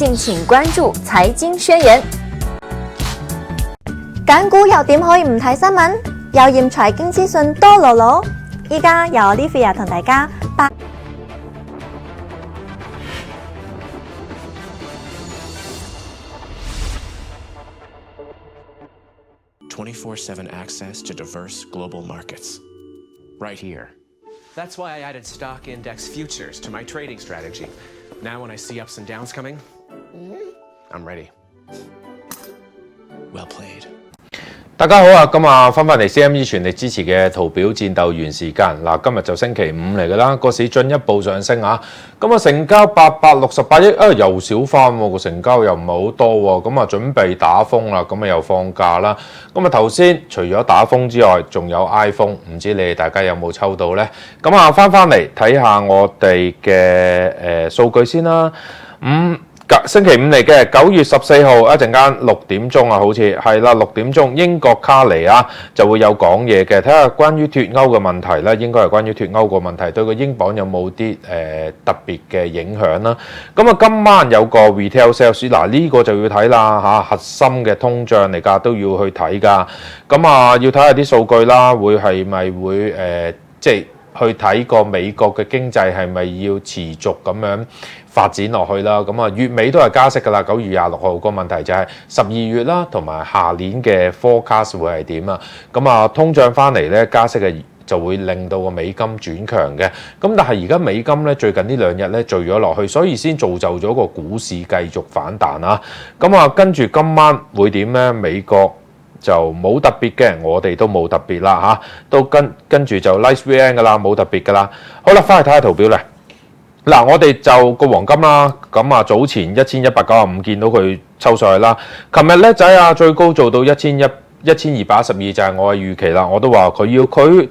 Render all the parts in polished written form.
敬請關注財經宣言。揀股又點可以唔睇新聞？有驗財經資訊多羅羅。依家由 Olivia 同大家24/7 access to diverse global markets. Right here. That's why I added stock index futures to my trading strategy. Now when I see ups and downs coming, I'm ready. Well played. 大家好啊，咁啊翻嚟 CME 全力支持嘅圖表戰鬥員時間嗱，今日就星期五嚟㗎啦，個市進一步上升啊，咁啊成交868億啊，又少翻喎，個成交又唔係好多喎，咁啊準備打風啦，咁啊又放假啦，咁啊頭先除咗打風之外，仲有 iPhone， 唔知你哋大家有冇抽到呢？咁啊翻嚟睇下我哋嘅數據先啦，星期五嚟嘅9月14號一陣間6點鐘啊，好似係啦6點鐘，英國卡尼啊就會有講嘢嘅，睇下關於脫歐嘅問題咧，應該係關於脫歐個問題對個英鎊有冇啲特別嘅影響啦。咁啊今晚有個 retail sales， 嗱呢個就要睇啦嚇，核心嘅通脹嚟㗎，都要去睇㗎。咁啊要睇下啲數據啦，會係咪會即係去睇個美國嘅經濟係咪要持續咁樣發展落去啦？咁啊月尾都係加息㗎啦，9月26號個問題就係12月啦，同埋下年嘅 forecast 會係點啊？咁啊通脹翻嚟咧，加息嘅就會令到個美金轉強嘅。咁但係而家美金咧最近呢2日咧墜咗落去，所以先造就咗個股市繼續反彈啊！咁啊跟住今晚會點咧？美國就冇特別嘅，我哋都冇特別啦嚇，都跟住就 nice VN 噶啦，冇特別噶啦。好啦，翻去睇下圖表咧。嗱，我哋就個黃金啦，咁啊早前1195見到佢抽上去啦，琴日叻仔啊最高做到1212就係我嘅預期啦，我都話佢睇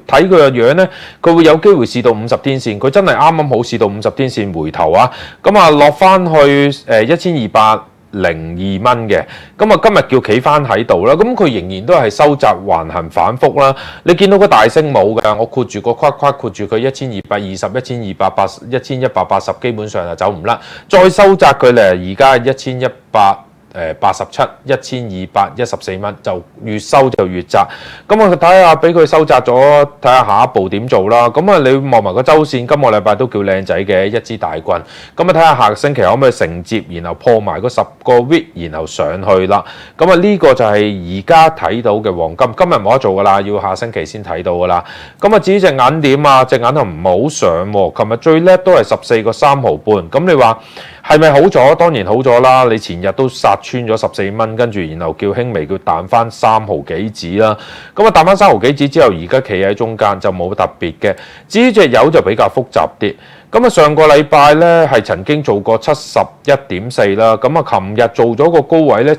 佢個樣咧，佢會有機會試到50天線，佢真係啱啱好試到50天線回頭啊，咁啊落翻去1202蚊嘅，咁啊今日叫企翻喺度啦，咁佢仍然都係收窄橫行反覆啦。你見到個大升冇嘅，我括住個框括住佢1220、1180，基本上就走唔甩。再收窄佢咧，而家1187、1214蚊，就越收就越窄。咁我睇下俾佢收窄咗，睇下下一步點做啦。咁啊，你望埋個周線，今個禮拜都叫靚仔嘅一支大棍。咁啊，睇下下個星期可唔可以承接，然後破埋嗰10個 week， 然後上去啦。咁啊，呢個就係而家睇到嘅黃金。今日冇得做噶啦，要下星期先睇到噶啦。咁啊，至於隻銀點啊？隻銀就唔好上喎。琴日最叻都係14個3毫半。咁你話係咪好咗？當然好咗啦！你前日都殺穿咗14蚊，跟住然後叫輕微叫彈翻3毫幾子啦。咁啊彈翻3毫幾子之後，而家企喺中間就冇特別嘅。至於隻油就比較複雜啲。咁啊上個禮拜咧係曾經做過71.4啦。咁啊琴日做咗個高位咧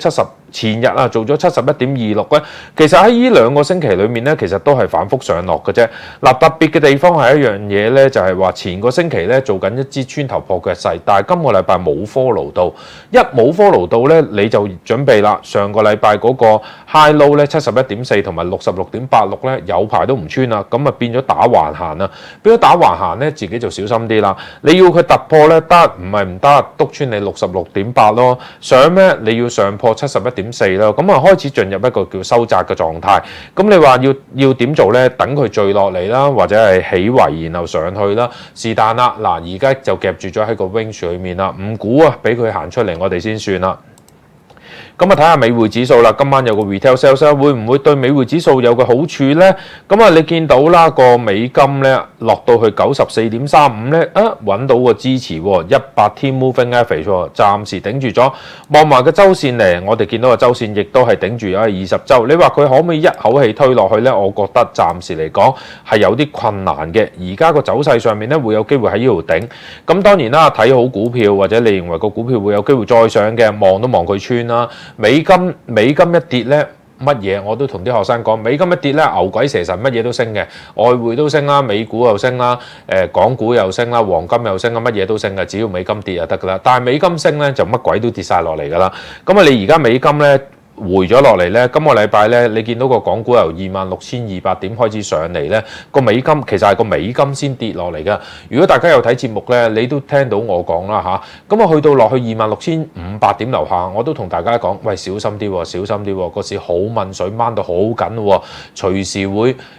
前日啊做咗71.26咧，其實喺呢2個星期裏面咧，其實都係反覆上落嘅啫。嗱特別嘅地方係一樣嘢咧，就係話前個星期咧做緊一支穿頭破腳勢，但係今個禮拜冇 follow 到，一冇 follow 到咧你就準備啦。上個禮拜嗰個 high low 咧71.4同埋66.86咧有排都唔穿啦，咁啊變咗打橫行啦，變咗打橫行咧自己就小心啲啦。你要佢突破咧得唔係唔得，篤穿你66.8咯，上咩你要上破71.4啦，咁啊開始進入一個叫收窄嘅狀態。咁你話要點做呢？等佢墜落嚟啦，或者係起圍然後上去啦，是但啦。嗱，而家就夾住咗喺個 range 裏面啦，唔估啊，俾佢行出嚟，我哋先算啦。咁啊睇下美匯指數啦，今晚有個 retail sales 會唔會對美匯指數有個好處呢？咁啊你見到啦個美金咧落到去94.35咧揾到個支持喎，100天 moving average 喎，暫時頂住咗。望埋個周線嚟，我哋見到個周線亦都係頂住咗20週。你話佢可唔可以一口氣推落去呢？我覺得暫時嚟講係有啲困難嘅。而家個走勢上面咧會有機會喺呢度頂。咁當然啦，睇好股票或者你認為個股票會有機會再上嘅，望都望佢穿啦。美金一跌咧，乜嘢我都同啲學生講，美金一跌咧，牛鬼蛇神乜嘢都升嘅，外匯都升啦，美股又升啦，港股又升啦，黃金又升啦，乜嘢都升嘅，只要美金跌就得噶啦。但係美金升咧，就乜鬼都跌晒落嚟噶啦。咁啊，你而家美金咧回咗落嚟咧，今個禮拜咧，你見到個港股由26,200點開始上嚟咧，個美金其實係個美金先跌落嚟噶。如果大家有睇節目咧，你都聽到我講啦嚇。咁啊，去到落去26,500 8點樓下，我都同大家講，喂，小心啲喎，小心啲喎，個市好問水，掹到好緊喎，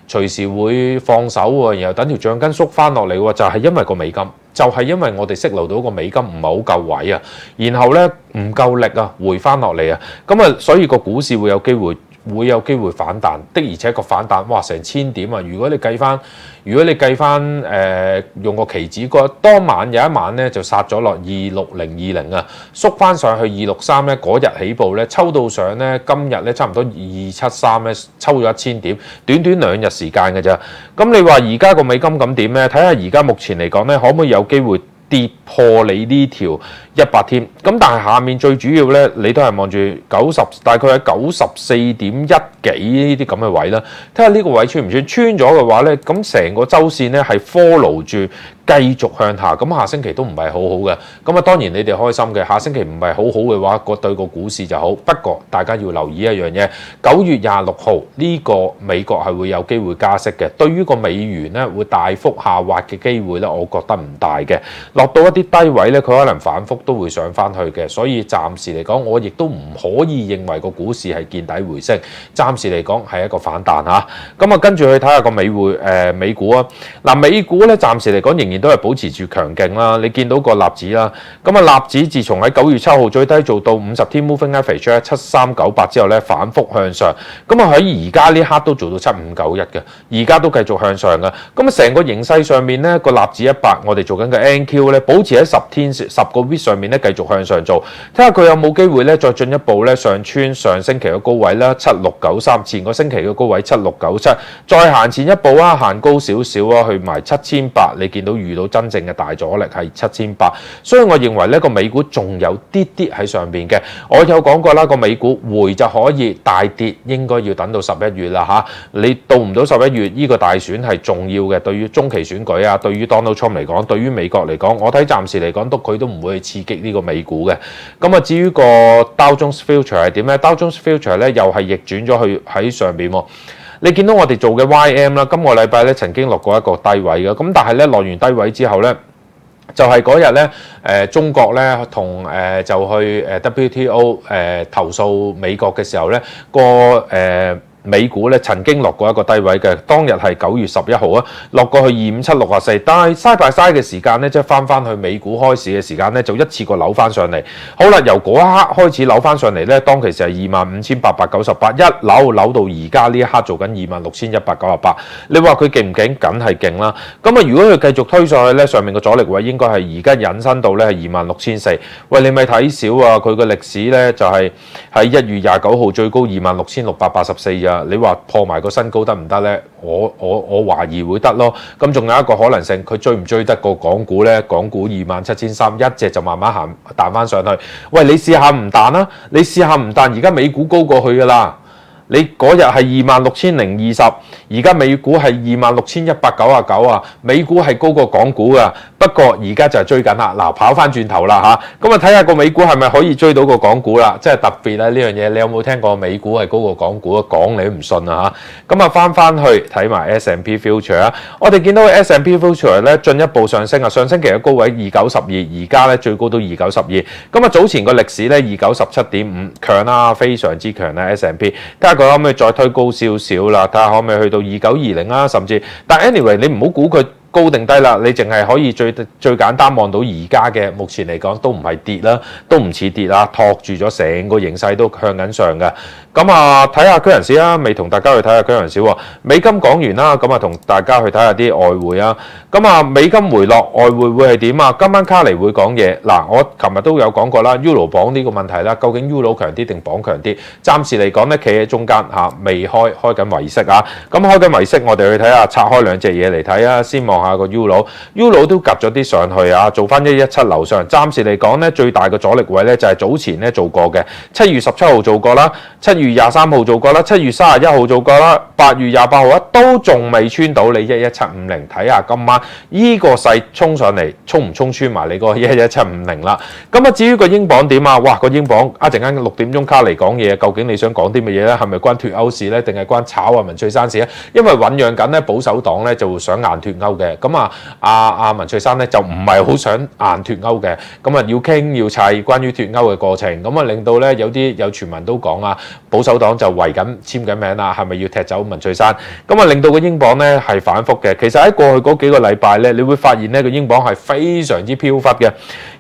隨時會放手喎，然後等條橡筋縮翻落嚟喎，就係因為個美金。就係因為我哋識留到個美金唔係好夠位啊，然後咧唔夠力啊，回翻落嚟啊，咁啊，所以個股市會有機會反彈的，而且個反彈哇成1000點啊！如果你計翻用個期指個當晚有一晚咧就殺咗落26020啊，縮翻上去263咧，嗰日起步咧抽到上咧，今日咧差唔多273咧抽咗1000點，短短2日時間嘅咋。咁你話而家個美金咁點咧？睇下而家目前嚟講咧，可唔可以有機會跌破你呢條100天？咁但係下面最主要咧，你都係望住大概喺94.1幾呢啲咁嘅位啦。睇下呢個位穿唔穿？穿咗嘅話咧，咁成個周線咧係 follow 住繼續向下。咁下星期都唔係好好嘅。咁啊，當然你哋開心嘅。下星期唔係好好嘅話，對個股市就好。不過大家要留意一樣嘢，9月26號呢個美國係會有機會加息嘅。對於個美元咧會大幅下滑嘅機會咧，我覺得唔大嘅。落到一啲低位咧，佢可能反覆都會上翻去嘅。所以暫時嚟講，我亦都唔可以認為個股市係見底回升。暫時嚟講係一個反彈嚇。咁啊，跟住去睇下個美股啊。嗱，美股咧暫時嚟講仍然都係保持住強勁啦。你見到個納指啦，咁啊納指自從喺9月7號最低做到50天 moving average 7398之後咧，反覆向上。咁啊喺而家呢刻都做到7591嘅，而家都繼續向上嘅。咁啊成個形勢上面咧，個納指100我哋做緊嘅 NQ 咧，保持喺10個 week 上面咧繼續向上做，睇下佢有冇機會咧再進一步咧上穿上星期嘅高位啦7693，前個星期嘅高位7697，再行前一步啊，行高少少啊，去埋7800，你見到遇到真正嘅大阻力係7800，所以我認為呢個美股仲有啲喺上邊嘅。我有講過啦，個美股回就可以，大跌應該要等到11月啦嚇。你到唔到11月呢個大選係重要嘅，對於中期選舉啊，對於 Donald Trump 嚟講，對於美國嚟講，我睇暫時嚟講佢都唔會去刺激呢個美股嘅。咁啊，至於個 Dow Jones Future 係點咧 ？Dow Jones Future 咧又係逆轉咗去喺上邊喎。你見到我哋做嘅 YM 啦，今個禮拜咧曾經落過一個低位嘅，咁但係咧落完低位之後咧，就係嗰日咧中國咧同就去WTO 投訴美國嘅時候咧美股咧曾經落過一個低位嘅，當日係9月11號啊，落過去25764，但係 side by side 嘅時間咧，即係翻去美股開市嘅時間咧，就一次過扭翻上嚟。好啦，由嗰一刻開始扭翻上嚟咧，當其時係25898，一扭到而家呢一刻做緊26198。你話佢勁唔勁？梗係勁啦。咁啊，如果佢繼續推上去咧，上面個阻力位應該係而家引申到咧係26400。喂，你咪睇少啊！佢個歷史咧就係喺1月29號最高26684啊！你話破埋個新高得唔得呢？我懷疑會得咯。咁仲有一個可能性，佢追唔追得過港股呢？港股27300一隻就慢慢行彈翻上去。喂，你試下唔彈啦！你試下唔彈，而家美股高過去噶啦。你嗰日係26020，而家美股係26199啊！美股係高過港股噶，不過而家就係追緊啦。嗱，跑翻轉頭啦嚇，咁啊睇下個美股係咪可以追到個港股啦？真係特別啊！呢樣嘢你有冇聽過美股係高過港股啊？講你都唔信啊嚇！咁啊翻去睇埋 S&P Future 啊，我哋見到 S&P Future 咧進一步上升啊，上星期嘅高位2912，而家咧最高都2912。咁啊早前個歷史咧2917.5，強啦，非常之強啦 S&P。佢可唔可以再推高少少啦？睇下可唔可以去到2920啦，甚至，但 anyway 你唔好估佢高定低啦，你淨係可以最簡單望到而家嘅目前嚟講都唔係跌啦，都唔似跌啦，托住咗成個形勢都向緊上嘅。咁啊，睇下區人士啊，未同大家去睇下區人士喎。美金講完啦，咁啊同大家去睇下啲外匯啊。咁啊，美金回落，外匯會係點啊？今晚卡尼會講嘢。嗱，我琴日都有講過啦，Euro 鎊呢個問題啦，究竟 Euro 強啲定鎊強啲？暫時嚟講咧，企喺中間嚇，未開緊圍息啊。咁開緊圍息，我哋去睇下拆開兩隻嘢嚟睇啊。先望下個 Euro 都夾咗啲上去啊，做翻117樓上。暫時嚟講咧，最大嘅阻力位咧就係早前咧做過嘅7月17號做過啦，7月23號做過啦，7月31號做過啦，8月28號啊都仲未穿到你11750，睇下今晚依個勢衝上嚟，衝唔衝穿埋你個11750啦？咁啊，至於個英鎊點啊？哇，個英鎊一陣間6點鐘卡嚟講嘢，究竟你想講啲乜嘢咧？係咪關脱歐事咧，定係關炒啊文翠珊事咧？因為醖釀緊咧保守黨咧就想硬脱歐嘅。嘅。咁阿文翠珊咧就唔係好想硬脱歐嘅，咁要傾要砌關於脱歐嘅過程，咁令到咧有傳聞都講啊，保守黨就圍緊簽緊名啦，係咪要踢走文翠珊？咁令到個英鎊咧係反覆嘅。其實喺過去嗰幾個禮拜咧，你會發現咧個英鎊係非常之飄忽嘅。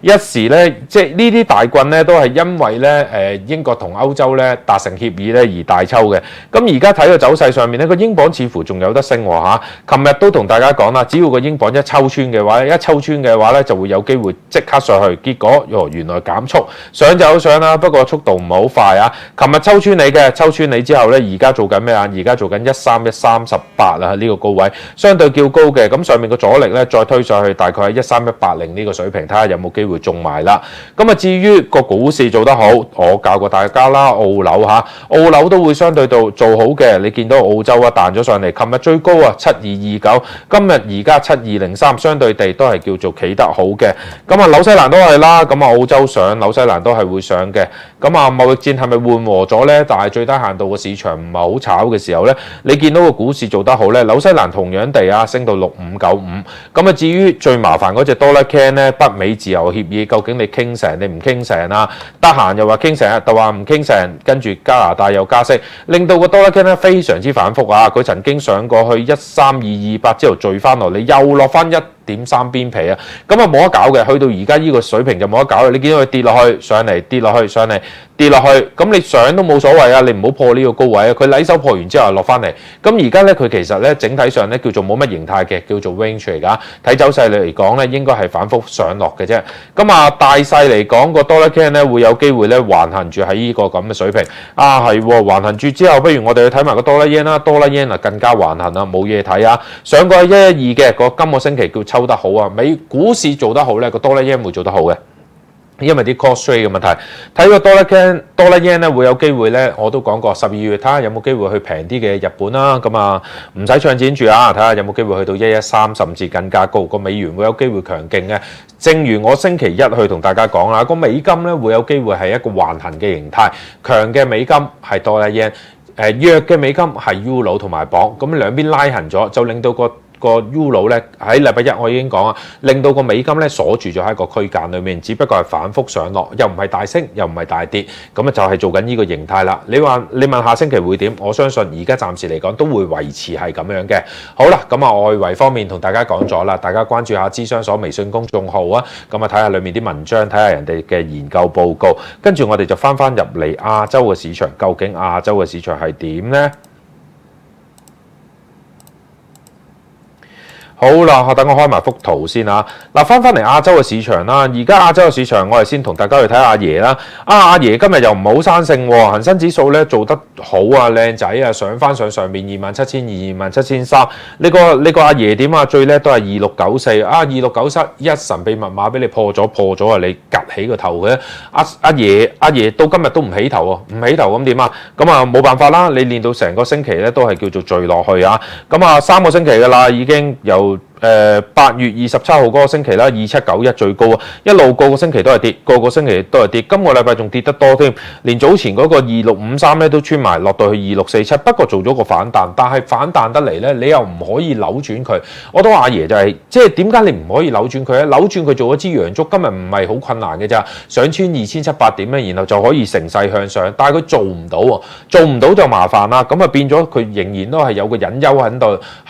一時咧，即係呢啲大棍咧都係因為咧英國同歐洲咧達成協議咧而大抽嘅。咁而家睇個走勢上面咧，個英鎊似乎仲有得升喎嚇。琴日都同大家講啦，只要個英鎊一抽穿嘅話咧就會有機會即刻上去。結果原來減速上就好上啦，不過速度唔係好快啊。琴日抽穿你之後咧，而家做緊咩啊？而家做緊13138啊，呢個高位相對較高嘅。咁上面個阻力咧再推上去，大概喺13180呢個水平，睇下有冇機會中埋啦。咁至於個股市做得好，我教過大家啦，澳樓都會相對到做好嘅。你見到澳洲彈咗上嚟，琴日最高7229，今日而家7203，相對地都係叫做企得好嘅。咁紐西蘭都係啦，咁澳洲上，紐西蘭都係會上嘅。咁貿易戰係咪緩和咗呢？但係最低限度個市場唔係好炒嘅時候呢，你見到個股市做得好呢，紐西蘭同樣地升到6595。咁至於最麻煩嗰隻 Dollar Can 呢，北美自由協議究竟你傾成你唔傾成啊？得閒又話傾成，就話唔傾成，跟住加拿大又加息，令到個 Dollar Can 咧非常之反覆啊！佢曾經上過去13228之後墜翻落嚟，又落翻1.3邊皮啊！咁冇得搞嘅，去到而家呢個水平就冇得搞啦。你見到佢跌落去上嚟，跌落去上嚟，跌落去，咁你上都冇所謂啊！你唔好破呢個高位啊！佢禮手破完之後落翻嚟，咁而家咧佢其實咧整體上咧叫做冇乜形態嘅，叫做 range 嚟㗎。睇走勢嚟講咧，應該係反覆上落嘅啫。咁大勢嚟講個 Dollar Can 咧會有機會咧橫行住喺呢個咁嘅水平。係橫行住之後，不如我哋去睇埋個 Dollar Yen 啦。Dollar Yen 更加橫行啦，冇嘢睇啊！上過112嘅今個星期叫抽得好啊！美股市做得好咧，個 Dollar Yen 會做得好嘅。因為啲 cost rate 嘅問題，睇個 Dollar Yen 咧會有機會咧，我都講過12月睇下有冇機會去平啲嘅日本啦，咁唔使搶錢住啊，睇下有冇機會去到113甚至更加高，個美元會有機會強勁嘅。正如我星期一去同大家講啦，個美金咧會有機會係一個橫行嘅形態，強嘅美金係 Dollar Yen， 弱嘅美金係 Euro 同埋鎊，咁兩邊拉行咗就令到個 Euro 咧喺禮拜一我已經講啊，令到個美金咧鎖住咗喺個區間裏面，只不過係反覆上落，又唔係大升，又唔係大跌，咁就係做緊呢個形態啦。你問下星期會點？我相信而家暫時嚟講都會維持係咁樣嘅。好啦，咁外圍方面同大家講咗啦，大家關注下資商所微信公眾號啊，咁睇下裡面啲文章，睇下人哋嘅研究報告，跟住我哋就翻入嚟亞洲嘅市場，究竟亞洲嘅市場係點呢？好啦，等我開埋幅圖先啊！翻嚟亞洲嘅市場啦，而家亞洲嘅市場，我哋先同大家去睇下阿爺啦。阿爺今日又唔係好生性喎，恒生指數咧做得好啊，靚仔啊，上面27200、27300。呢個阿爺點啊？最叻都係2694啊，2693一神秘密碼俾你破咗啊！你趌起個頭嘅阿爺到今日都唔起頭喎，唔起頭咁點啊？咁冇辦法啦，你練到成個星期咧都係叫做墜落去啊！咁3個星期㗎啦，已經由8月27號嗰個星期啦，2791最高啊，一路個個星期都係跌，個個星期都係跌，今個禮拜仲跌得多添，連早前嗰個2653咧都穿埋落到去2647，不過做咗個反彈，但係反彈得嚟咧，你又唔可以扭轉佢。我都話阿爺就係即係點解你唔可以扭轉佢咧？扭轉佢做咗支陽燭，今日唔係好困難嘅咋，上穿2700點咧，然後就可以乘勢向上，但係佢做唔到喎，做唔到就麻煩啦。咁變咗佢仍然都係有個隱憂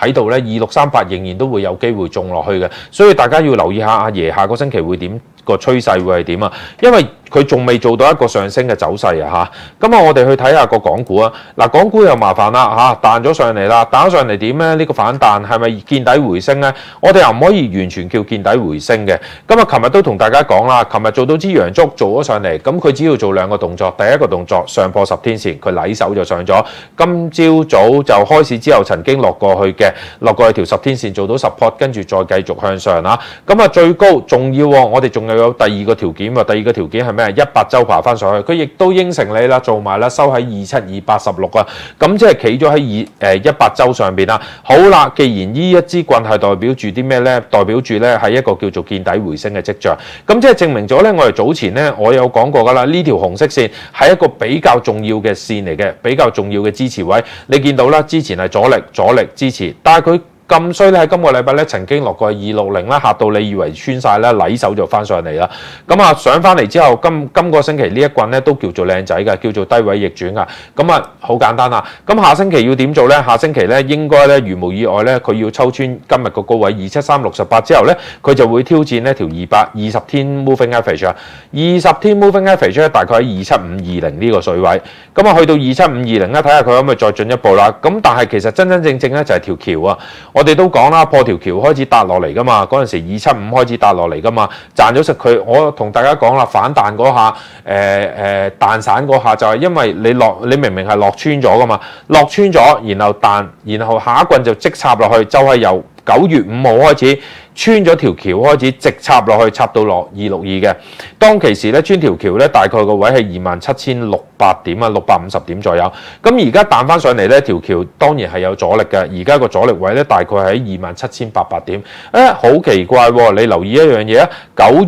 喺度咧，2638仍然都會有機會中落去嘅，所以大家要留意下阿爺下個星期會點，個趨勢會係點啊？因為佢仲未做到一個上升嘅走勢啊嚇。咁我哋去睇下個港股啊。嗱，港股又麻煩啦嚇，彈咗上嚟啦，彈咗上嚟點咧？呢個反彈係咪見底回升咧？我哋又唔可以完全叫見底回升嘅。琴日都同大家講啦，琴日做到支陽燭做咗上嚟，咁佢只要做兩個動作，第一個動作上破10天線，佢禮手就上咗。今朝早就開始之後曾經落過去條10天線做到support，跟住再繼續向上啦。最高仲要我哋仲有第二個條件喎，第二個條件係咩？100周爬翻上去，佢亦都應承你啦，做埋啦，收喺27286啊，咁即係企咗喺100周上邊啦。好啦，既然呢一支棍係代表住啲咩咧？代表住咧係一個叫做見底回升嘅跡象，咁即係證明咗咧，我哋早前咧我有講過噶啦，呢條紅色線係一個比較重要嘅線嚟嘅，比較重要嘅支持位。你見到啦，之前係阻力支持，但係佢咁衰咧喺今個禮拜咧曾經落過260啦，嚇到你以為穿晒啦，禮手就翻上嚟啦。咁啊上翻嚟之後，今個星期呢一棍咧都叫做靚仔嘅，叫做低位逆轉㗎。咁啊好簡單啦。咁下星期要點做咧？下星期咧應該咧如無意外咧，佢要抽穿今日個高位27368之後咧，佢就會挑戰呢條220天 moving average 啊。20天 moving average 咧大概喺27520呢個水位。咁啊去到27520咧，睇下佢可唔可以再進一步啦。咁但係其實真真正正咧就係條橋啊。我哋都講啦，破條橋開始跌落嚟噶嘛，嗰陣時275開始跌落嚟噶嘛，賺咗食佢。我同大家講啦，反彈嗰下，彈散嗰下就係因為你明明係落穿咗噶嘛，落穿咗，然後彈，然後下一棍就即插落去，就係由9月5號開始穿咗條橋開始直插落去，插到落262嘅。當其時咧穿條橋咧，大概個位係27600點啊，650點左右。咁而家彈翻上嚟咧，條橋當然係有阻力嘅。而家個阻力位咧大概喺27800點。好奇怪喎！你留意一樣嘢啊，9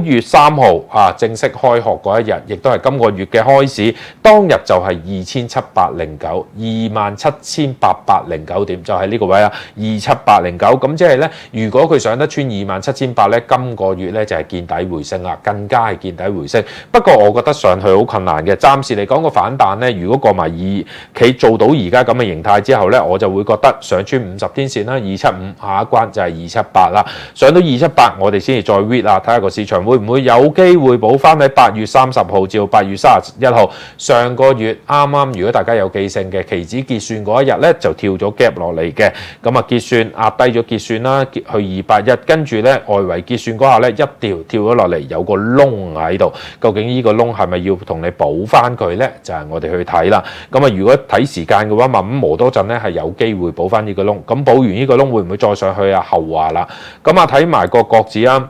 月3號啊，正式開學嗰一日，亦都係今個月嘅開市，當日就係27809點，就係呢個位啊，27809。咁即係咧，如果佢上得穿27800咧，今個月咧就係見底回升啦，更加係見底回升。不過我覺得上去好困難嘅，暫時嚟講個反彈咧，如果過埋企做到而家咁嘅形態之後咧，我就會覺得上穿50天線啦，275下一關就係278啦。上到278，我哋先至再 read 啊，睇下個市場會唔會有機會補翻喺8月30號至到8月31號上個月啱啱，如果大家有記性嘅期指結算嗰一日咧，就跳咗 gap 落嚟嘅，咁啊結算壓低咗結算啦，去281，跟住咧外圍結算嗰下咧一跳咗落嚟，有個窿喺度，究竟呢個窿係咪要同你補翻佢咧？就係我哋去睇啦。咁啊，如果睇時間嘅話，慢慢磨多陣咧，係有機會補翻呢個窿。咁補完呢個窿會唔會再上去啊？後話啦。咁啊，睇埋個國指啊。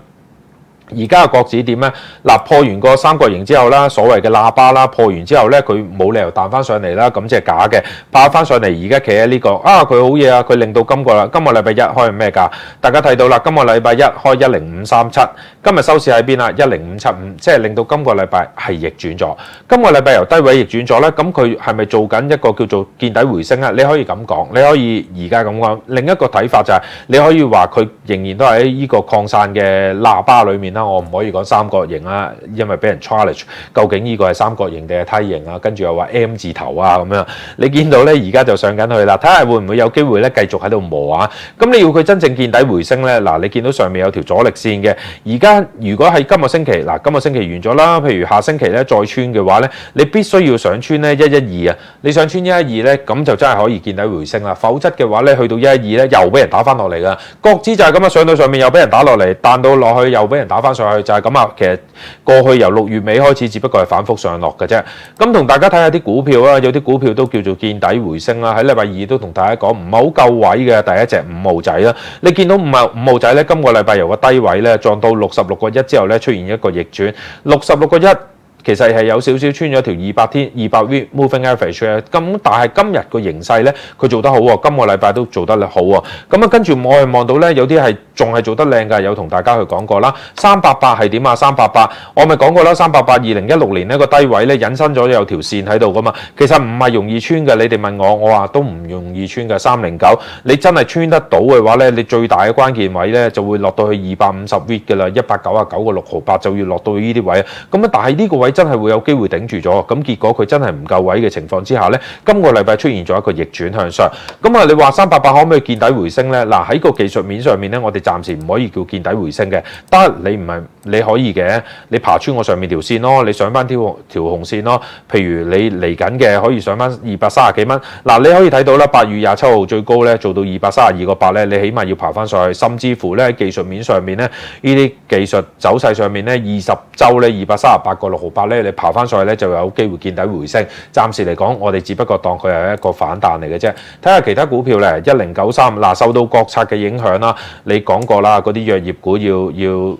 而家嘅國指點咧？嗱，破完個三角形之後啦，所謂嘅喇叭啦，破完之後咧，佢冇理由彈翻上嚟啦，咁即係假嘅。爆翻上嚟，而家企喺呢個啊，佢好嘢啊！佢令到今個禮拜一開咩價？大家睇到啦，今個禮拜一開10537，今日收市喺邊啊？10575，即係令到今個禮拜係逆轉咗。今個禮拜由低位逆轉咗咧，咁佢係咪做緊一個叫做見底回升啊？你可以咁講，你可以而家咁講。另一個睇法就係、你可以話佢仍然都喺呢個擴散嘅喇叭裡面啦。我唔可以講三角形啦，因為俾人 challenge，究竟呢個係三角形定係梯形啊？跟住又話 M 字頭啊咁樣，你見到咧而家就上緊去啦，睇下會唔會有機會咧繼續喺度磨啊？咁你要佢真正見底回升咧，嗱你見到上面有條阻力線嘅，而家如果喺今個星期今個星期完咗啦，譬如下星期咧再穿嘅話咧，你必須要上穿咧112啊，你上穿112咧，咁就真係可以見底回升啦，否則嘅話咧去到112咧又俾人打翻落嚟噶，國指就係咁啊，上到上面又俾人打落嚟，彈到落去又俾人打翻上去。就係咁啊，其實過去由6月尾開始，只不過係反覆上落嘅啫。咁同大家睇下啲股票啦，有啲股票都叫做見底回升啦。喺禮拜二都同大家講，唔係好夠位嘅第一隻5號仔啦。你見到5號仔咧，今個禮拜由個低位咧撞到66.1之後咧，出現一個逆轉，66.1。其實係有少少穿咗條200 moving average 嘅，咁但係今日個形勢咧，佢做得好喎，今個禮拜都做得好喎。咁啊，跟住我係望到咧，有啲係仲係做得靚㗎，有同大家去講過啦。388係點啊？388我咪講過啦，3882016年呢個低位咧引申咗有條線喺度㗎嘛。其實唔係容易穿嘅，你哋問我，我話都唔容易穿嘅。309你真係穿得到嘅話咧，你最大嘅關鍵位咧就會落到去250 vid 㗎啦，199.6毫8就要落到呢啲位。咁啊，但係呢個位真係會有機會頂住咗，咁結果佢真係唔夠位嘅情況之下呢，今個禮拜出現咗一個逆轉向上。咁啊，你話388可唔可以見底回升呢？嗱，喺個技術面上面呢，我哋暫時唔可以叫見底回升嘅。得你唔係你可以嘅，你爬穿我上面條線咯，你上翻條紅線咯。譬如你嚟緊嘅可以上翻230幾蚊。嗱，你可以睇到啦，8月27號最高呢做到232.8呢，你起碼要爬翻上去，甚至乎呢喺技術面上面呢，呢啲技術走勢上面呢，20週呢238.6毫8。你爬翻上去咧就有機會見底回升。暫時嚟講，我哋只不過當佢係一個反彈嚟嘅啫。睇下其他股票咧，1093嗱受到國策嘅影響啦，你講過啦，嗰啲藥業股要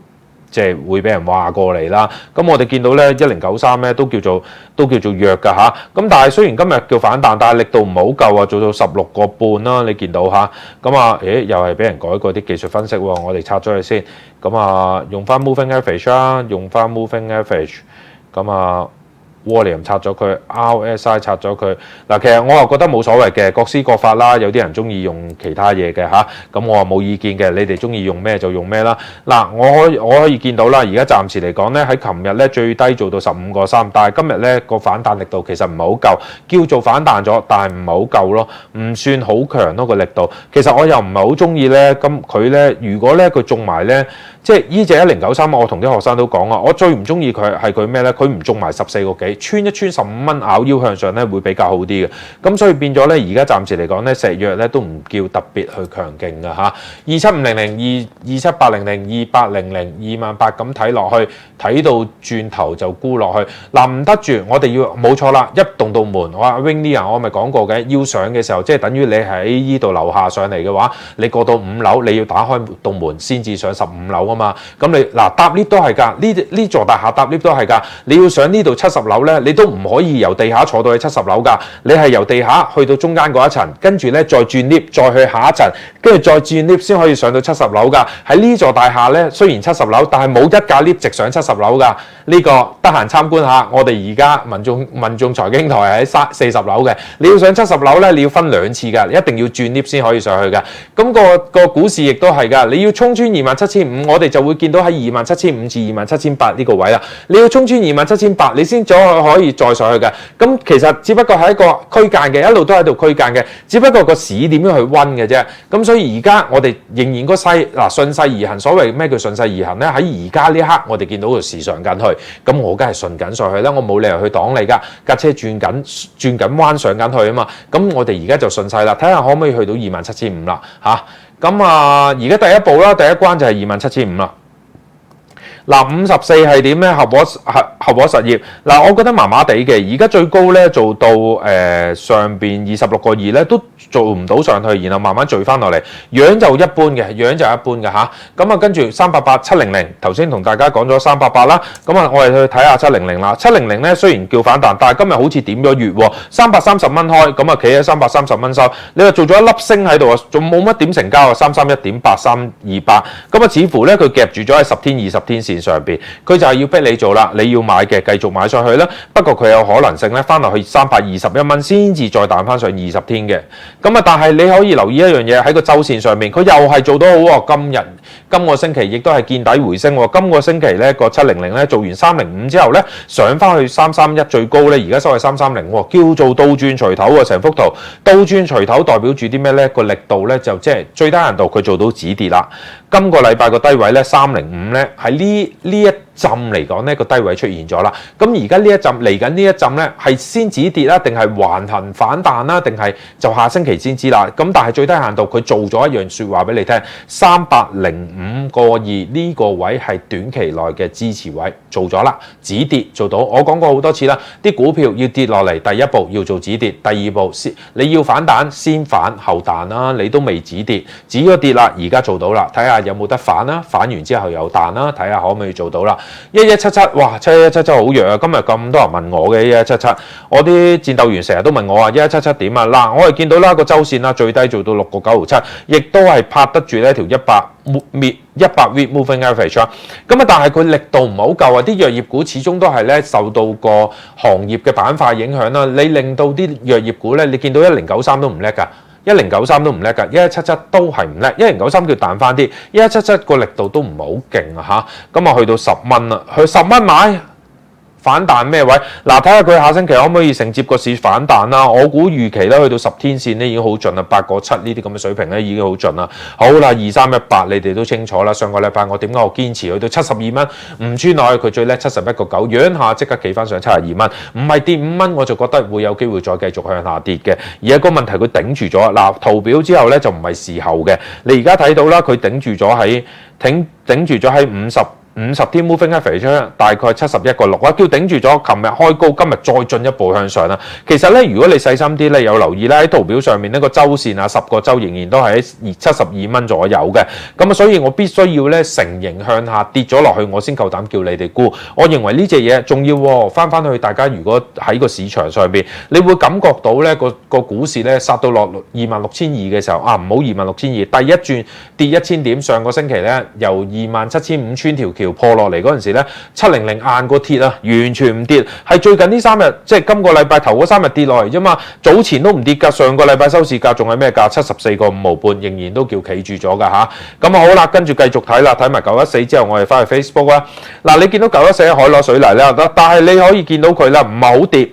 即係會俾人話過嚟啦。咁我哋見到咧1093咧都叫做弱㗎嚇。咁但係雖然今日叫反彈，但係力度唔係好夠啊，做到16.5啦。你見到嚇，咁啊，又係俾人改過啲技術分析喎。我哋拆咗佢先。咁啊，用翻 moving average 啦，用翻 moving average。咁啊， Wallium 拆咗佢 ，RSI 拆咗佢。嗱，其實我又覺得冇所謂嘅，各施各法啦。有啲人中意用其他嘢嘅嚇，咁我話冇意見嘅。你哋中意用咩就用咩啦。嗱，我可以見到啦，而家暫時嚟講咧，喺琴日咧最低做到15.3，但係今日咧個反彈力度其實唔係好夠，叫做反彈咗，但係唔係好夠咯，唔算好強咯個力度。其實我又唔係好中意咧，咁佢咧如果咧佢中埋咧，即係呢隻1093，我同啲學生都講啊，我最唔中意佢係佢咩咧？佢唔中埋14個幾，穿一穿15蚊咬腰向上咧會比較好啲嘅。咁所以變咗咧，而家暫時嚟講咧，石藥咧都唔叫特別去強勁嘅嚇。27500、27800、2800、28000咁睇落去，睇到轉頭就沽落去。嗱，唔得住，我哋要冇錯啦，一動到門，我話 Winnie 啊，我咪講過嘅，要上嘅時候，即係等於你喺依度樓下上嚟嘅話，你過到5樓，你要打開棟門先至上15樓啊嘛。咁你嗱搭 lift 都係㗎，呢座大廈搭 lift 都係㗎。你要上呢度70樓咧，你都唔可以由地下坐到去70樓㗎，你係由地下去到中間嗰一層，跟住咧再轉 lift 再去下一層，跟住再轉 lift 先可以上到70樓㗎。喺呢座大廈咧，雖然70樓，但係冇一架 lift 直上70樓㗎。呢個得閒參觀下，我哋而家民眾財經台喺40樓嘅，你要上70樓咧，你要分2次㗎，你一定要轉 lift 先可以上去㗎。咁個股市亦都係㗎，你要衝穿27500，我哋就會見到喺27500至27800呢個位啦。你要衝穿27800，你先可以再上去嘅。咁其實只不過係一個區間嘅，一路都喺度區間嘅，只不過個市點樣去溫嘅啫。咁所以而家我哋仍然個勢順勢而行。所謂咩叫順勢而行咧？喺而家呢刻我哋見到個市上緊去，咁我梗係順緊上去啦，我冇理由去擋你㗎。架車轉緊彎上緊去啊嘛。咁我哋而家就順勢啦，睇下可唔可以去到27500啦嚇。咁而家第一步啦，第一關就係27500啦。嗱，54係點咧？合和實業嗱，我覺得麻麻地嘅。而家最高咧做到上邊26.2咧，都做唔到上去，然後慢慢聚翻落嚟，樣就一般嘅，嚇。咁啊，跟住388、700，頭先同大家講咗388啦。咁啊，我哋去睇下700啦。700咧雖然叫反彈，但係今日好似點咗月喎，330蚊開，咁啊企喺330蚊收。你話做咗一粒星喺度啊，仲冇乜點成交啊，331.8328。咁啊，似乎咧佢夾住咗喺10天、20天線上邊，佢就係要逼你做啦。你要買嘅繼續買上去啦。不過佢有可能性咧，翻落去321蚊先至再彈翻上20天嘅。咁啊，但係你可以留意一樣嘢喺個周線上面，佢又係做到好喎。今個星期亦都係見底回升喎。今個星期咧個700咧做完305之後咧，上翻去331最高咧，而家收係330喎，叫做倒轉錘頭喎。成幅圖倒轉錘頭代表住啲咩咧？個力度咧就即係最低限度佢做到止跌啦。今個禮拜個低位咧305咧喺呢一浸嚟講呢個低位出現咗啦。咁而家呢一浸嚟緊呢一浸咧係先止跌啦，定係橫行反彈啦，定係就下星期先知啦。咁但係最低限度佢做咗一樣説話俾你聽，305.2呢個位係短期內嘅支持位，做咗啦，止跌做到。我講過好多次啦，啲股票要跌落嚟，第一步要做止跌，第二步你要反彈先反後彈啦。你都未止跌，止咗跌啦，而家做到啦，睇下有冇得反啦？反完之後又彈啦，睇下可唔可以做到啦？1177，哇，7177好弱啊！今日咁多人問我嘅1177，我啲戰鬥員成日都問我啊，1177點啊？嗱，我哋見到啦個周線啦，最低做到6.967，亦都係拍得住呢條100 week moving average 啦。咁啊，但係佢力度唔係好夠啊！啲藥業股始終都係咧受到個行業嘅板塊影響啦。你令到啲藥業股咧，你見到1093都唔叻㗎。1093都唔叻㗎，1177都係唔叻，1093叫彈翻啲，1177個力度都唔係好勁啊嚇，咁啊去到10蚊啦，去10蚊買反彈咩位？嗱，睇下佢下星期可唔可以承接個市反彈啦？我估預期咧去到10天線咧已經好盡啦，8.7呢啲咁嘅水平咧已經好盡啦。好啦，2318你哋都清楚啦。上個禮拜我點解我堅持去到72蚊唔穿落去，佢最叻71.9，養下即刻企翻上72蚊，唔係跌5蚊我就覺得會有機會再繼續向下跌嘅。而家個問題佢頂住咗，嗱圖表之後咧就唔係事後嘅。你而家睇到啦，佢頂住咗喺50天 moving average 大概71.6啊，叫頂住咗。琴日開高，今日再進一步向上啦。其實咧，如果你細心啲咧，有留意咧喺圖表上面呢個周線啊，10個周仍然都係喺72蚊左右嘅。咁啊，所以我必須要咧承認向下跌咗落去，我先夠膽叫你哋沽。我認為呢隻嘢重要喎。翻去大家如果喺個市場上邊，你會感覺到咧個股市咧殺到落26,200嘅時候啊，唔好26,200，第一轉跌1000點。上個星期咧由27,500穿條橋破落嚟嗰陣時咧，700硬個鐵啊，完全唔跌，係最近呢3日，即係今個禮拜頭嗰3日跌落嚟啫嘛，早前都唔跌㗎，上個禮拜收市價仲係咩價？74個5毫半，仍然都叫企住咗㗎嚇。咁好啦，跟住繼續睇啦，睇埋914之後，我哋翻去 Facebook 啦。嗱，你見到914海螺水泥咧，但係你可以見到佢啦，唔係好跌。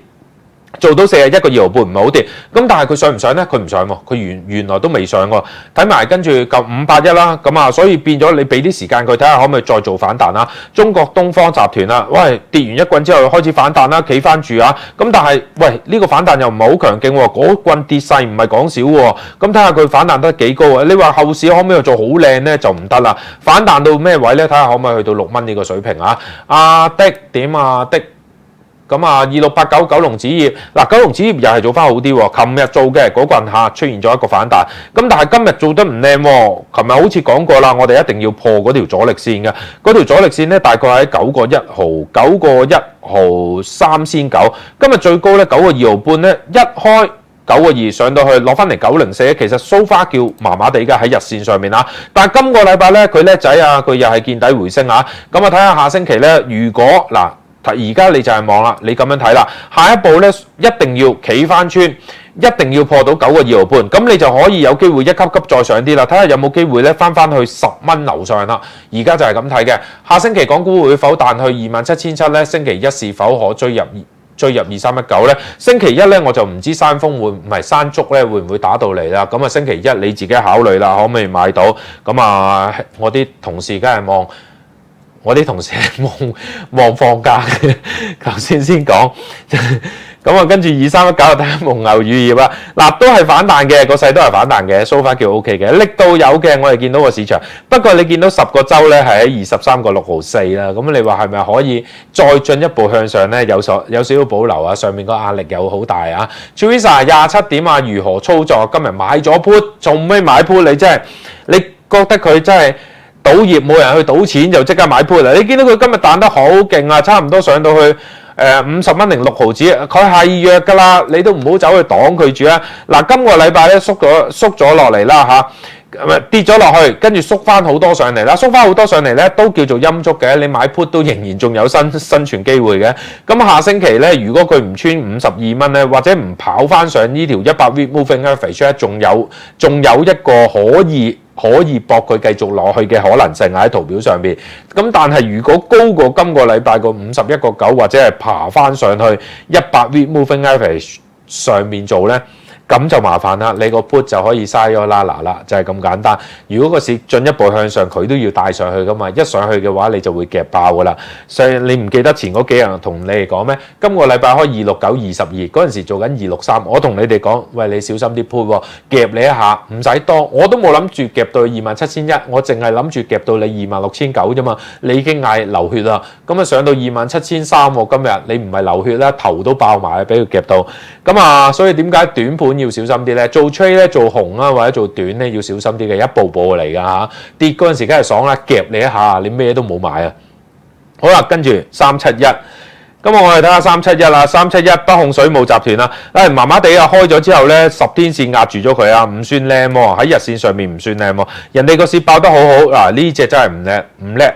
做到41個2毫半唔係好跌，咁但係佢上唔上咧？佢唔上喎，佢原來都未上喎。睇埋跟住夠581啦，咁啊，所以變咗你俾啲時間佢睇下可唔可以再做反彈啦。中國東方集團啦，喂，跌完一棍之後開始反彈啦，企翻住啊。咁但係喂呢個反彈又唔係好強勁喎，嗰棍跌勢唔係講少喎。咁睇下佢反彈得幾高啊？你話後市可唔可以做好靚咧？就唔得啦。反彈到咩位咧？睇下可唔可以去到6蚊呢個水平啊？阿的點啊的？咁啊，2689九龍紙業，嗱九龍紙業又係做翻好啲喎。琴日做嘅嗰棍下出現咗一個反彈，咁但係今日做得唔靚喎。琴日好似講過啦，我哋一定要破嗰條阻力線嘅，嗰條阻力線咧大概喺9個1毫9個1毫3仙9，今日最高咧9個2毫半咧，一開9個2上到去落翻嚟904，其實 so far 叫麻麻地嘅喺日線上面啊。但係今個禮拜咧佢叻仔啊，佢又係見底回升啊。咁啊睇下下星期咧，如果嗱。而家你就係望啦，你咁樣睇啦，下一步咧一定要企翻穿，一定要破到9個2毫半，咁你就可以有機會一級級再上啲啦，睇下有冇機會咧翻去10蚊樓上啦。而家就係咁睇嘅，下星期港股會否彈去27,700咧？星期一是否可追入2319咧？星期一咧我就唔知山峰會唔係山竹咧會唔會打到嚟啦。咁啊星期一你自己考慮啦，可唔可以買到？咁啊我啲同事梗係望。我啲同事望放假嘅，頭先講，咁啊跟住2319睇下蒙牛乳業啊，嗱都係反彈嘅，個勢都係反彈嘅 ，so far 叫 OK 嘅，力度有嘅，我哋見到個市場，不過你見到10個週咧係喺23個6毫4啦，咁你話係咪可以再進一步向上咧？有少少保留啊，上面個壓力有好大啊 ，Teresa 27點啊，如何操作？今日買咗 put， 做咩買 put？你真係你覺得佢真係？賭業冇人去賭錢就即刻買 put 啦！你見到佢今日彈得好勁啊，差唔多上到去50蚊零6毫子，佢係弱㗎啦，你都唔好走去擋佢住啊！嗱，今個禮拜咧縮咗落嚟啦嚇，跌咗落去，跟住縮翻好多上嚟啦，縮翻好多上嚟咧都叫做陰燭嘅，你買 put 都仍然仲有生存機會嘅。咁下星期咧，如果佢唔穿52蚊咧，或者唔跑翻上呢條100 moving average 咧，仲有一個可以搏佢繼續落去嘅可能性喺圖表上邊，咁但係如果高過今個禮拜個51個9或者係爬翻上去100 moving average 上面做咧，咁就麻煩啦，你個 put 就可以嘥咗啦啦，就係咁簡單。如果個市進一步向上，佢都要帶上去噶嘛，一上去嘅話你就會夾爆噶啦。所以你唔記得前嗰幾日同你哋講咩？今個禮拜開26922嗰陣時做緊263，我同你哋講，喂，你小心啲 put 喎，夾你一下，唔使多，我都冇諗住夾到27,100，我淨係諗住夾到你26,900啫嘛。你已經嗌流血啦，咁啊上到27,300喎，今日你唔係流血啦，頭都爆埋，俾佢夾到。咁啊，所以點解短盤要小心啲咧？做 trade 咧，做紅啊或者做短咧要小心啲嘅，一步步嚟㗎嚇。跌嗰陣時梗係爽啦，夾你一下，你咩都冇買啊。好啦，跟住371，咁我哋睇下371啦，371北控水務集團啦，麻麻地啊，開咗之後咧10天線壓住咗佢啊，唔算靚喎，喺日線上面唔算靚喎，人哋個市爆得好好嗱，呢隻真係唔叻，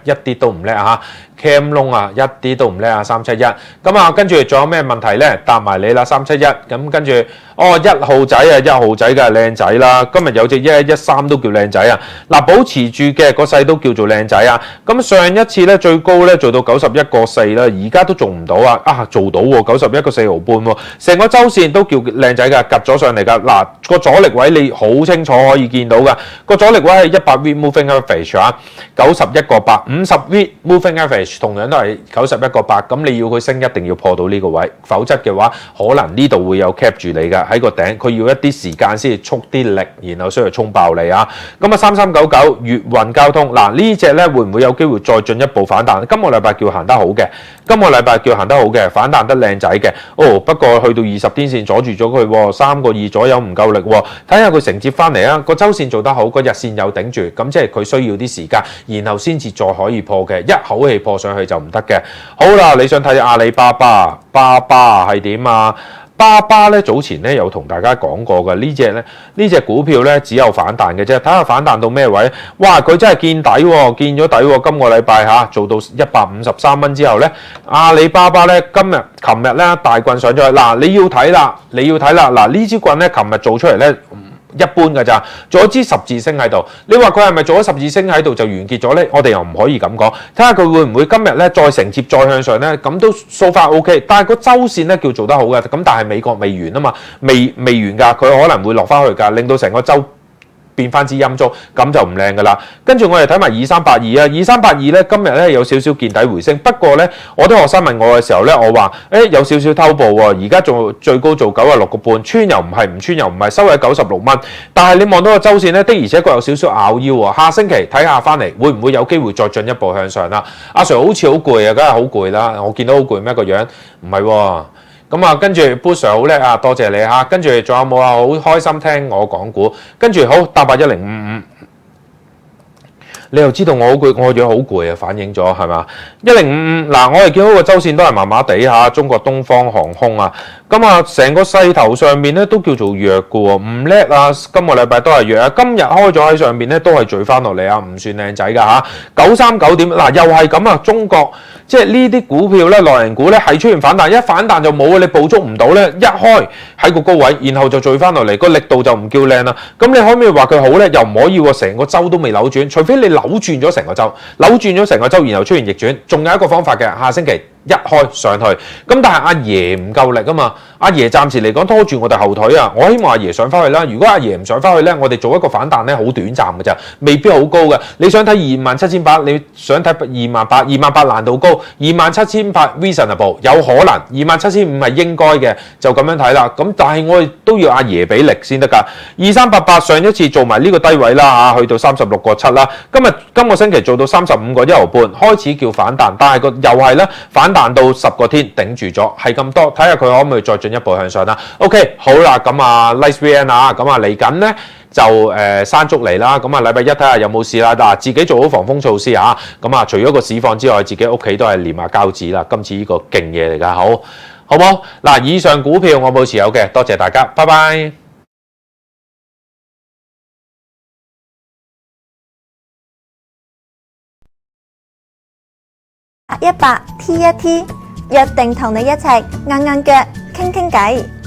一啲都唔叻嚇。Cam Long 啊，一啲都唔叻啊，371。咁啊，跟住仲有咩問題咧？答埋你啦，371。咁跟住，1號仔啊，1號仔嘅靚仔啦。今日有隻1113都叫靚仔啊。嗱，保持住嘅個勢都叫做靚仔啊。咁上一次咧最高咧做到91個4啦，而家都做唔到啊。做到喎，91個4毫半喎。成個周線都叫靚仔㗎，趌咗上嚟㗎。嗱，個阻力位你好清楚可以見到㗎。個阻力位係100 moving average 啊，91個8，50 moving average。同樣都係91個8，咁你要佢升一定要破到呢個位，否則嘅話可能呢度會有 cap 住你㗎喺個頂，佢要一啲時間先至蓄啲力，然後先去衝爆你啊！咁啊3399粵運交通嗱呢隻咧會唔會有機會再進一步反彈？今個禮拜叫行得好嘅，反彈得靚仔嘅。不過去到20天線阻住咗佢喎，3個2左右唔夠力喎，睇下佢承接翻嚟啊！個周線做得好，個日線有頂住，咁即係佢需要啲時間，然後先至再可以破嘅，一口氣破上去就唔得嘅。好啦，你想睇阿里巴巴係點啊？巴巴咧早前咧有同大家講過嘅呢隻股票咧只有反彈嘅啫，睇下反彈到咩位。哇！佢真係見底喎，見咗底喎。今個禮拜做到153蚊之後咧，阿里巴巴咧琴日咧大棍上咗去。嗱，你要睇啦。嗱，呢支棍咧琴日做出嚟咧。一般㗎咋，做咗支十字星喺度。你話佢係咪做咗十字星喺度就完結咗呢？我哋又唔可以咁講。睇下佢會唔會今日咧再承接再向上呢？咁都 so far OK。但係個周線咧叫做得好嘅，咁但係美國未完啊嘛，未完㗎，佢可能會落翻去㗎，令到成個周變翻支陰燭，咁就唔靚噶啦。跟住我哋睇埋2382啊，2382咧今日咧有少少見底回升，不過咧我啲學生問我嘅時候咧，我話有少少偷步喎，而家做最高做96個半，穿又唔係，唔穿又唔係，收喺96蚊。但係你望到個周線咧，的而且確有少少拗腰喎。下星期睇下翻嚟會唔會有機會再進一步向上啦？阿 Sir 好似好攰啊，梗係好攰啦，我見到好攰咩個樣？唔係喎。咁啊，跟住 Booster 好叻啊，多謝你嚇。跟住仲有冇啊？好開心聽我講股。跟住好搭81055，你又知道我好攰，我個樣好攰啊，反映咗係嘛？1055嗱，我哋見到個周線都係麻麻地嚇，中國東方航空啊。咁啊，成個勢頭上面咧都叫做弱嘅喎，唔叻啊！今個禮拜都係弱啊，今日開咗喺上面咧都係聚翻落嚟啊，唔算靚仔㗎嚇。939點嗱，又係咁啊！中國即係呢啲股票咧，內銀股咧係出現反彈，一反彈就冇啊！你捕捉唔到咧，一開喺個高位，然後就聚翻落嚟，個力度就唔叫靚啦。咁你可唔可以話佢好咧？又唔可以喎，成個週都未扭轉，除非你扭轉咗成個週，然後出現逆轉。仲有一個方法嘅，下星期一開上去，咁但係阿爺唔夠力啊嘛，阿爺暫時嚟講拖住我哋後腿啊，我希望阿爺上翻去啦。如果阿爺唔上翻去咧，我哋做一個反彈咧，好短暫嘅咋，未必好高嘅。你想睇27,800，你想睇28,28000難度高，27,800 reasonable 有可能，27,500係應該嘅，就咁樣睇啦。咁但係我哋都要阿爺俾力先得㗎。2388上一次做埋呢個低位啦嚇，去到36.7啦。今個星期做到35.1毫半，開始叫反彈，但係又係咧反彈到10個天頂住咗，係咁多，睇下佢可唔可以再進一步向上啦。OK， 好啦，咁啊 Nice VN 啊，咁啊嚟緊咧就山竹嚟啦，咁啊禮拜一睇下有冇事啦。嗱，自己做好防風措施啊。咁啊，除咗個市況之外，自己屋企都係黏下膠紙啦。今次呢個勁嘢嚟㗎，好唔好？嗱，以上股票我冇持有嘅，多謝大家，拜拜。100 T1T 約定同你一齊硬腳傾偈。